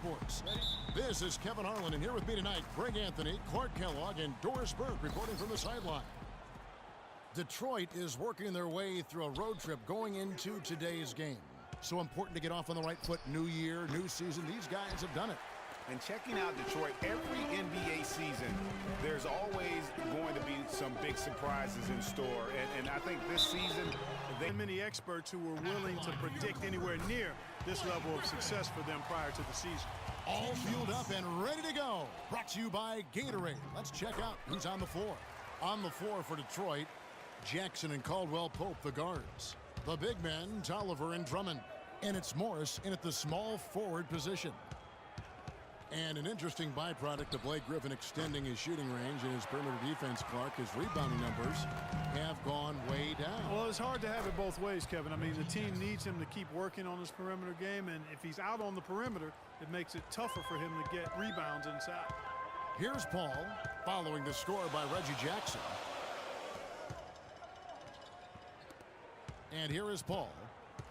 Sports. This is Kevin Harlan, and here with me tonight, Greg Anthony, Clark Kellogg, and Doris Burke reporting from the sideline. Detroit is working their way through a road trip going into today's game. So important to get off on the right foot. New year, new season. These guys have done it. And checking out Detroit, every NBA season, there's always going to be some big surprises in store. And I think this season, there are many experts who were willing to predict anywhere near this level of success for them prior to the season. All fueled up and ready to go. Brought to you by Gatorade. Let's check out who's on the floor. On the floor for Detroit, Jackson and Caldwell Pope, the guards. The big men, Tolliver and Drummond. And it's Morris in at the small forward position. And an interesting byproduct of Blake Griffin extending his shooting range and his perimeter defense, Clark, his rebounding numbers have gone way down. Well, it's hard to have it both ways, Kevin. I mean, the team needs him to keep working on his perimeter game, and if he's out on the perimeter, it makes it tougher for him to get rebounds inside. Here's Paul, following the score by Reggie Jackson. And here is Paul.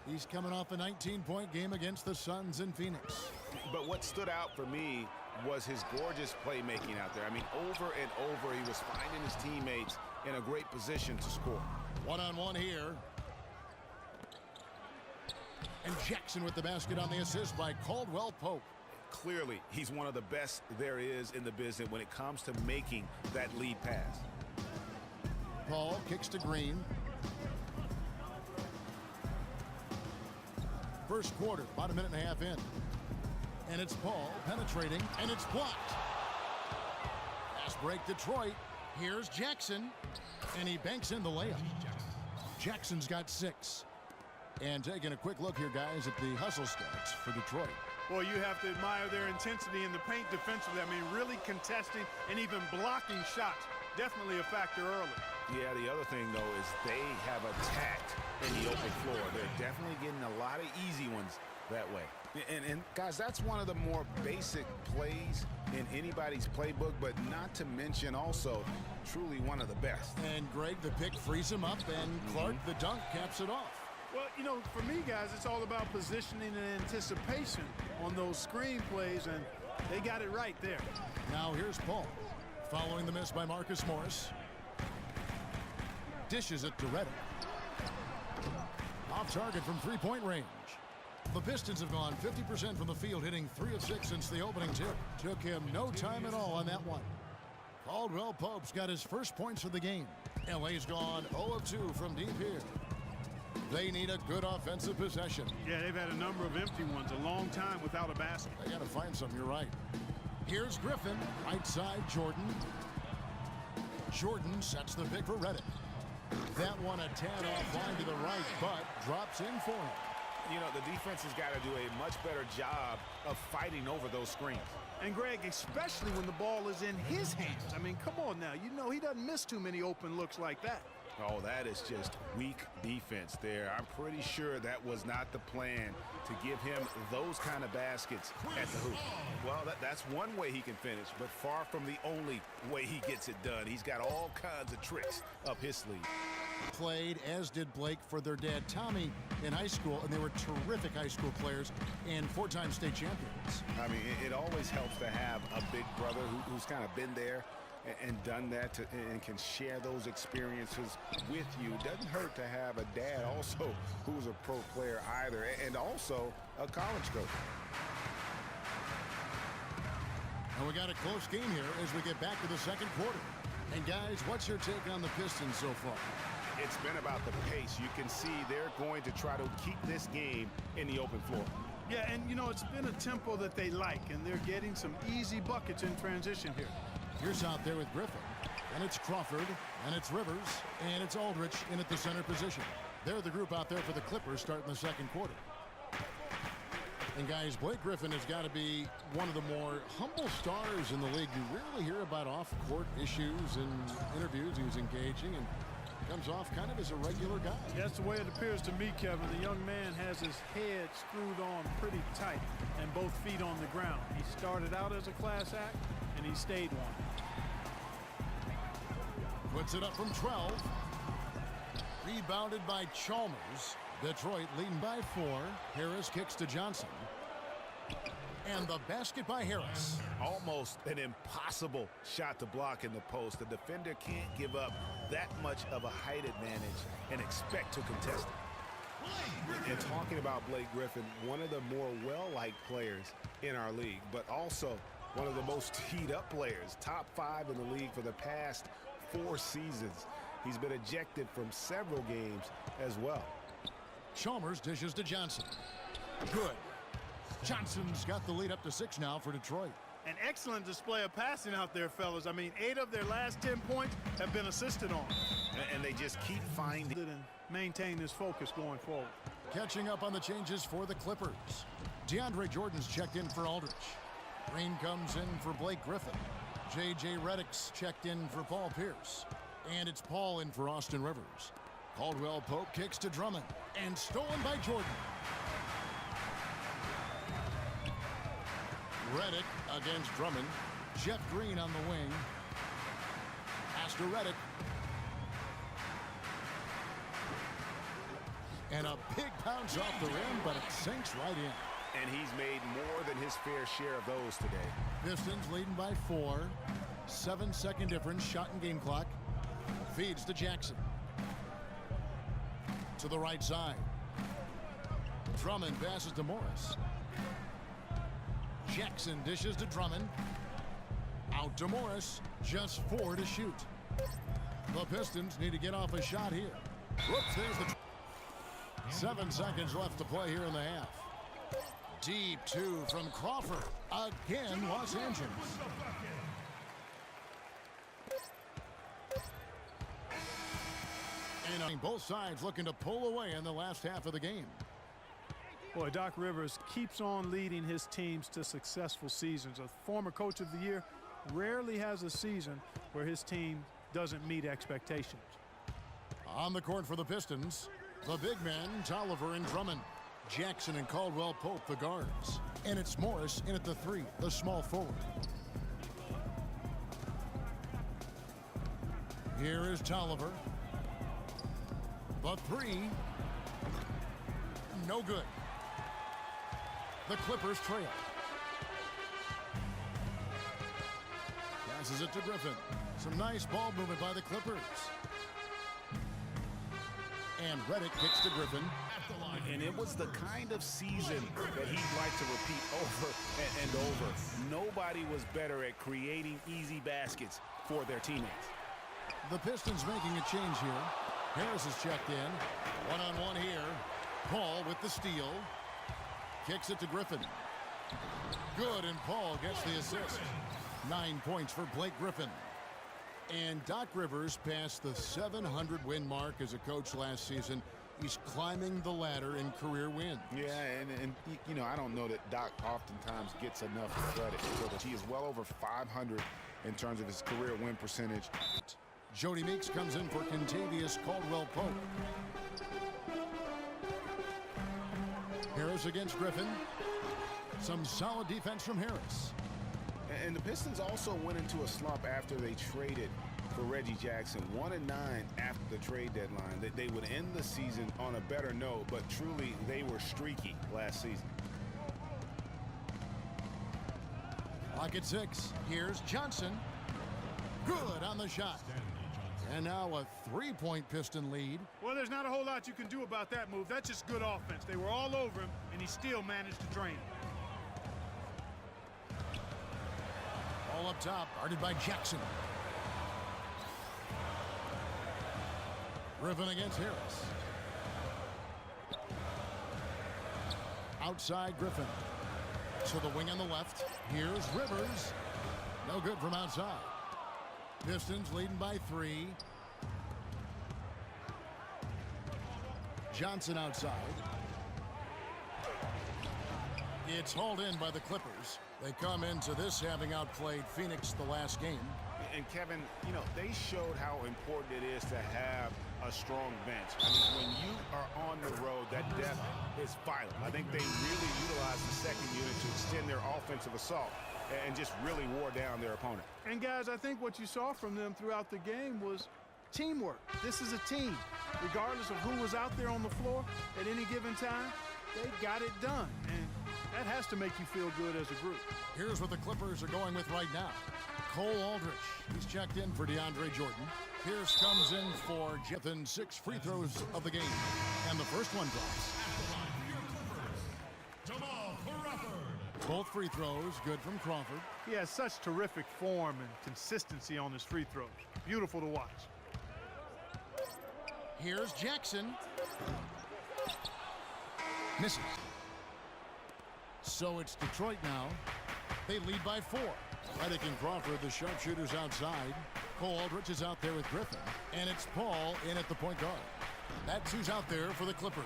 He's coming off a 19-point game against the Suns in Phoenix. But what stood out for me was his gorgeous playmaking out there. I mean, over and over, he was finding his teammates in a great position to score. One-on-one here. And Jackson with the basket on the assist by Caldwell Pope. Clearly, he's one of the best there is in the business when it comes to making that lead pass. Paul kicks to Green. First quarter, about a minute and a half in. And it's Paul penetrating, and it's blocked. Fast break Detroit. Here's Jackson, and he banks in the layup. Jackson's got 6. And taking a quick look here, guys, at the hustle stats for Detroit. Well, you have to admire their intensity in the paint defensively. I mean, really contesting and even blocking shots. Definitely a factor early. Yeah, the other thing, though, is they have attacked in the open floor. They're definitely getting a lot of easy ones that way. And guys, that's one of the more basic plays in anybody's playbook, but not to mention also truly one of the best. And Greg, the pick frees him up, and Clark, the dunk, caps it off. Well, you know, for me, guys, it's all about positioning and anticipation on those screen plays, and they got it right there. Now here's Paul, following the miss by Marcus Morris. Dishes it to Reddick. Off target from three-point range. The Pistons have gone 50% from the field, hitting 3 of 6 since the opening tip. Took him no time at all on that one. Caldwell Pope's got his first points of the game. LA's gone 0 of 2 from deep here. They need a good offensive possession. Yeah, they've had a number of empty ones, a long time without a basket. They got to find some, you're right. Here's Griffin, right side Jordan. Jordan sets the pick for Reddick. That one a tad offline to the right, but drops in for him. You know, the defense has got to do a much better job of fighting over those screens. And, Greg, especially when the ball is in his hands. I mean, come on now. You know he doesn't miss too many open looks like that. Oh, that is just weak defense there. I'm pretty sure that was not the plan to give him those kind of baskets at the hoop. Well, that's one way he can finish, but far from the only way he gets it done. He's got all kinds of tricks up his sleeve. Played, as did Blake, for their dad Tommy in high school, and they were terrific high school players and 4-time state champions. I mean, it always helps to have a big brother who's kind of been there and done that and can share those experiences with you. It doesn't hurt to have a dad also who's a pro player either, and also a college coach. And we got a close game here as we get back to the second quarter. And guys, what's your take on the Pistons so far? It's been about the pace. You can see they're going to try to keep this game in the open floor. Yeah, and you know, it's been a tempo that they like, and they're getting some easy buckets in transition here. Here's out there with Griffin, and it's Crawford, and it's Rivers, and it's Aldridge in at the center position. They're the group out there for the Clippers starting the second quarter. And guys, Blake Griffin has got to be one of the more humble stars in the league. You rarely hear about off-court issues and interviews. He was engaging and comes off kind of as a regular guy. That's the way it appears to me, Kevin. The young man has his head screwed on pretty tight and both feet on the ground. He started out as a class act, and he stayed one. Puts it up from 12. Rebounded by Chalmers. Detroit leading by 4. Harris kicks to Johnson. And the basket by Harris. Almost an impossible shot to block in the post. The defender can't give up that much of a height advantage and expect to contest it. And talking about Blake Griffin, one of the more well-liked players in our league, but also one of the most teed-up players, top 5 in the league for the past 4 seasons. He's been ejected from several games as well. Chalmers dishes to Johnson. Good. Johnson's got the lead up to 6 now for Detroit. An excellent display of passing out there, fellas. I mean, 8 of their last 10 points have been assisted on. And they just keep finding and maintain this focus going forward. Catching up on the changes for the Clippers. DeAndre Jordan's checked in for Aldridge. Green comes in for Blake Griffin. J.J. Redick's checked in for Paul Pierce. And it's Paul in for Austin Rivers. Caldwell Pope kicks to Drummond. And stolen by Jordan. Redick against Drummond. Jeff Green on the wing. Pass to Redick. And a big bounce off the rim, but it sinks right in. And he's made more than his fair share of those today. Pistons leading by 4. 7-second difference, shot and game clock. Feeds to Jackson. To the right side. Drummond passes to Morris. Jackson dishes to Drummond. Out to Morris. Just 4 to shoot. The Pistons need to get off a shot here. Whoops, there's the... 7 seconds left to play here in the half. Deep 2 from Crawford. Again, Los Angeles. And both sides looking to pull away in the last half of the game. Boy, Doc Rivers keeps on leading his teams to successful seasons. A former coach of the year rarely has a season where his team doesn't meet expectations. On the court for the Pistons, the big men, Tolliver and Drummond. Jackson and Caldwell Pope, the guards. And it's Morris in at the 3, the small forward. Here is Tolliver. The 3. No good. The Clippers trail. Passes it to Griffin. Some nice ball movement by the Clippers. And Redick kicks to Griffin. And it was the kind of season that he'd like to repeat over and over. Nobody was better at creating easy baskets for their teammates. The Pistons making a change here. Harris is checked in. One-on-one here. Paul with the steal. Kicks it to Griffin. Good, and Paul gets the assist. 9 points for Blake Griffin. And Doc Rivers passed the 700-win mark as a coach last season. He's climbing the ladder in career wins. Yeah, and you know, I don't know that Doc oftentimes gets enough credit for it. He is well over 500 in terms of his career win percentage. Jody Meeks comes in for Kentavious Caldwell-Pope. Harris against Griffin. Some solid defense from Harris. And the Pistons also went into a slump after they traded for Reggie Jackson. 1-9 after the trade deadline. They would end the season on a better note, but truly they were streaky last season. Clock at 6. Here's Johnson. Good on the shot. And now a 3-point Piston lead. Well, there's not a whole lot you can do about that move. That's just good offense. They were all over him, and he still managed to drain him. All up top, guarded by Jackson. Griffin against Harris. Outside Griffin. To the wing on the left. Here's Rivers. No good from outside. Pistons leading by 3. Johnson outside. It's hauled in by the Clippers. They come into this having outplayed Phoenix the last game. And Kevin, you know, they showed how important it is to have a strong bench. I mean, when you are on the road, that depth is vital. I think they really utilized the second unit to extend their offensive assault and just really wore down their opponent. And guys, I think what you saw from them throughout the game was teamwork. This is a team. Regardless of who was out there on the floor at any given time, they got it done. And That has to make you feel good as a group. Here's what the Clippers are going with right now. Cole Aldrich, he's checked in for DeAndre Jordan. Pierce comes in for Within 6 free throws of the game. And the first one drops. Both free throws good from Crawford. He has such terrific form and consistency on his free throws. Beautiful to watch. Here's Jackson. Misses. So it's Detroit now. They lead by 4. Reddick and Crawford, the sharpshooters outside. Cole Aldrich is out there with Griffin. And it's Paul in at the point guard. That's who's out there for the Clippers.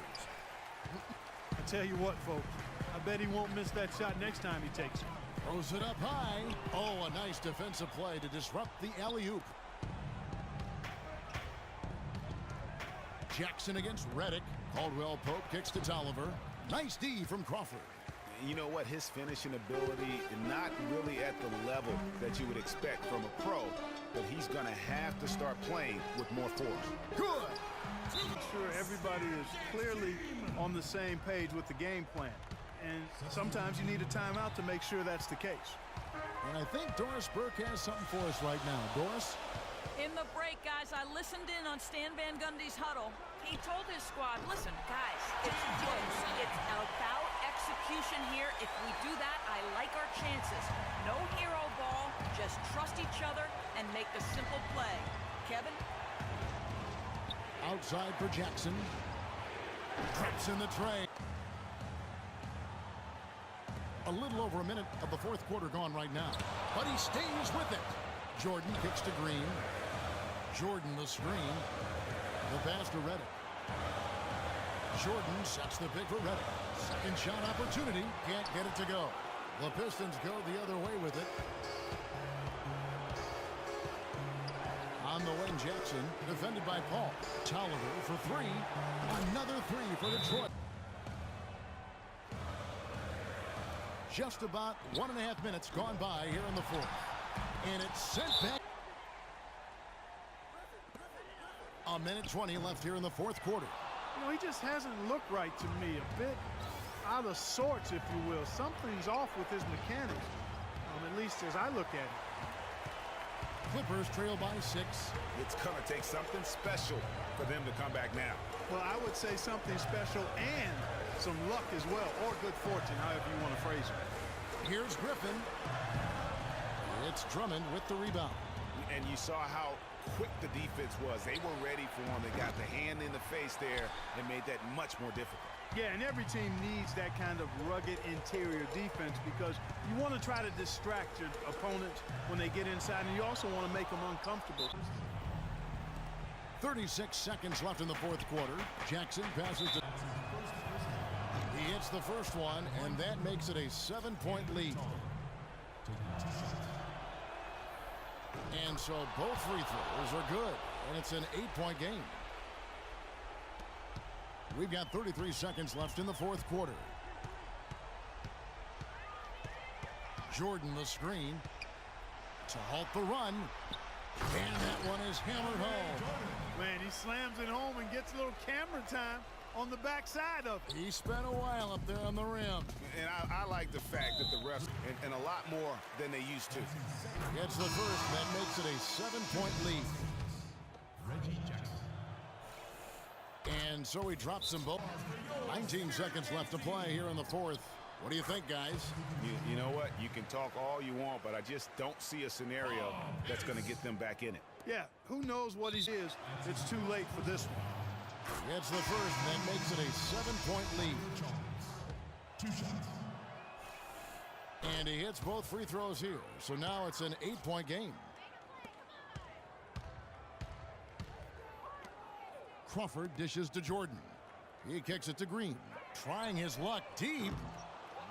I tell you what, folks. I bet he won't miss that shot next time he takes it. Throws it up high. Oh, a nice defensive play to disrupt the alley-oop. Jackson against Reddick. Caldwell Pope kicks to Tolliver. Nice D from Crawford. You know what? His finishing ability is not really at the level that you would expect from a pro, but he's going to have to start playing with more force. Good. I'm sure everybody is clearly on the same page with the game plan. And sometimes you need a timeout to make sure that's the case. And I think Doris Burke has something for us right now. Doris? In the break, guys, I listened in on Stan Van Gundy's huddle. He told his squad, listen, guys, it's close. It's about execution here. If we do that, I like our chances. No hero ball, just trust each other and make the simple play. Kevin? Outside for Jackson. Traps in the tray. A little over a minute of the fourth quarter gone right now. But he stays with it. Jordan kicks to Green. Jordan the screen. The pass to Reddick. Jordan sets the pick for Reddick. Second shot opportunity. Can't get it to go. The Pistons go the other way with it. On the wing, Jackson, defended by Paul. Tolliver for 3. Another 3 for Detroit. Just about 1.5 minutes gone by here in the fourth. And it's sent back. A minute 20 left here in the fourth quarter. You know, he just hasn't looked right to me. A bit out of sorts, if you will. Something's off with his mechanics, at least as I look at it. Clippers trail by 6. It's going to take something special for them to come back now. Well, I would say something special and some luck as well, or good fortune, however you want to phrase it. Here's Griffin. It's Drummond with the rebound. And you saw how quick the defense was. They were ready for him. They got the hand in the face there and made that much more difficult. Yeah, and every team needs that kind of rugged interior defense because you want to try to distract your opponent when they get inside, and you also want to make them uncomfortable. 36 seconds left in the fourth quarter. Jackson passes to... He hits the first one, and that makes it a 7-point lead. And so both free throws are good, and it's an 8-point game. We've got 33 seconds left in the fourth quarter. Jordan the screen to halt the run. And that one is hammered home. Man, he slams it home and gets a little camera time on the backside of it. He spent a while up there on the rim. And I like the fact that the refs, and a lot more than they used to. Gets the first. That makes it a 7-point lead. Reggie Jackson. And so he drops them both. 19 seconds left to play here in the fourth. What do you think, guys? You know what? You can talk all you want, but I just don't see a scenario that's going to get them back in it. Yeah, who knows what he is. It's too late for this one. Gets the first. That makes it a 7-point lead. 2 shots. And he hits both free throws here. So now it's an 8-point game. Crawford dishes to Jordan. He kicks it to Green. Trying his luck deep.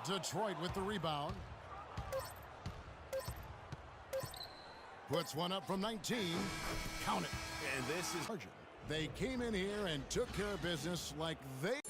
Detroit with the rebound. Puts one up from 19. Count it. And this is... They came in here and took care of business like they...